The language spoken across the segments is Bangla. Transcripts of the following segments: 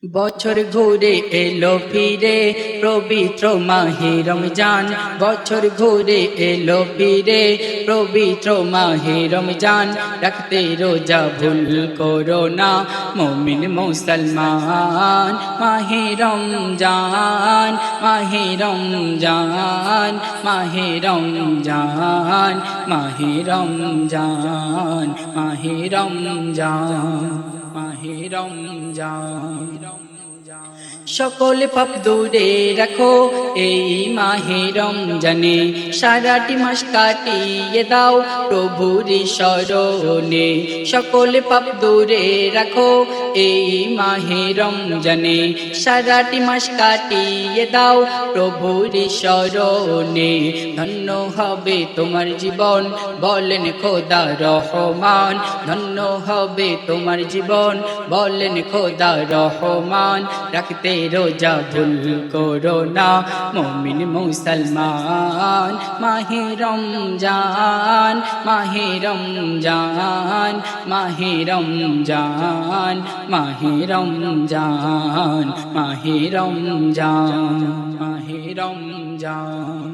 বছর ঘুরে এলো ফিরে পবিত্র মাহে রমজান। বছর ঘুরে এলো ফিরে পবিত্র মাহে রমজান। রাখতে রোজা ভুল করো না মুমিন মুসলমান। মাহে রমজান, মাহে রমজান, মাহে রমজান, মাহে রমজান, মাহে রমজান, মাহে রমজান। সকল পাপ দূরে রাখো এই মাহে রমজানে। সারাটি মাস কাটিয়ে দাও প্রভুর শরণে। সকল পাপ দূরে রাখো এই মাহে রমজানে। সারাটি মাস কাটিয়ে দাও প্রভুর শরণে। ধন্য হবে তোমার জীবন বলেন খোদা রহমান। ধন্য হবে তোমার জীবন বলেন খোদা রহমান। রাখতে রোজা ভুল করো না মুমিন মুসলমান। মাহে রমজান, মাহে রমজান, মাহে রমজান, মাহে রমজান, মাহে রমজান, মাহে রমজান।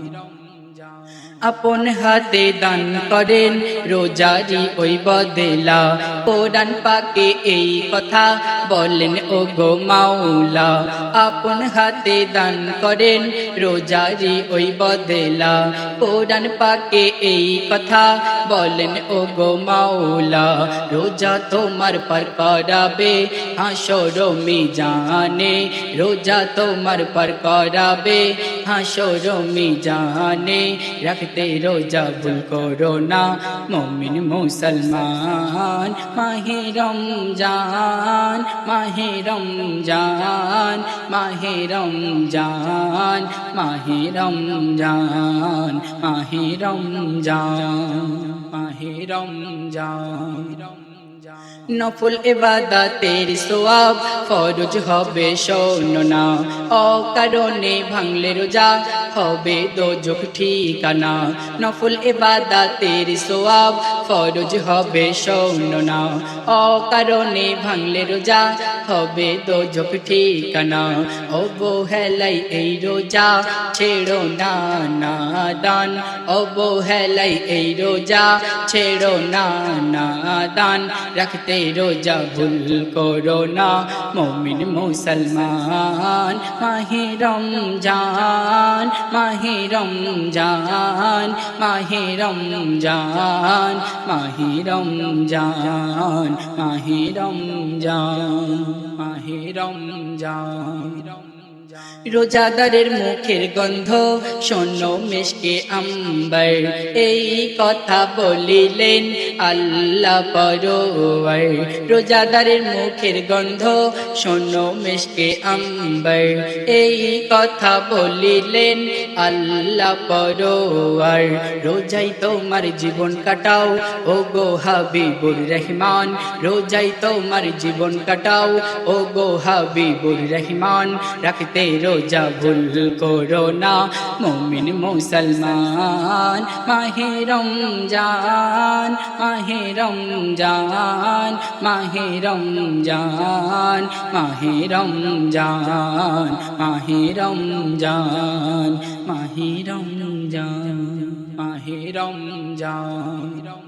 আপন হাতে দান করেন রোজারি ওই বদেলা। কোরআন পাকে এই কথা বলেন ও গো মাওলা। আপন হাতে দান করেন রোজারি ওই বদেলা। কোরআন পাকে এই কথা বলেন ও গো মাওলা। রোজা তোমার পার করাবে হাসর মিজানে। রোজা তোমার পার করাবে হাসর মিজানে। রাখতে রোজা ভুল করো না মুমিন মুসলমান। মাহে রমজান, মাহে রমজান, মাহে রমজান, মাহে রমজান, মাহে রমজান, মাহে রমজান। নফল ইবাদতের সওয়াব ফরজ হবে শোনো না। অকারণে ভাঙলে রোজা হবে দোজখ ঠিকানা। নফল ইবাদতের সওয়াব ফরজ হবে শোনো না। অকারণে ভাঙলে রোজা হবে দোজখ ঠিকানা। অবহেলাই এই রোজা ছেড়ো না নাদান। অবহেলাই এই রোজা ছেড়ো না নাদান। রাখতে রোজা ভুল করো না মুমিন মুসলমান। মাহে রমজান, মাহে রমজান, মাহে রমজান, মাহে রমজান, মাহে রমজান, মাহে রমজান। রোজাদারের মুখের গন্ধ শোনো মিশকে আম্বার। এই কথা বলিলেন আল্লাহ পরওয়ার। রোজাদারের মুখের গন্ধ শোনো মিশকে আম্বার। এই কথা বলিলেন আল্লাহ পরওয়ার। রোজাই তোমার জীবন কাটাও ও গো হাবিবুর রহমান। রোজাই তোমার জীবন কাটাও ও গো হাবিবুর রহমান। রাখতে রোজা ভুল করো না মুমিন মুসলমান। মাহে রমজান, মাহে রমজান, মাহে রমজান, মাহে রমজান, মাহে রমজান, মাহে রমজান, মাহে রমজান।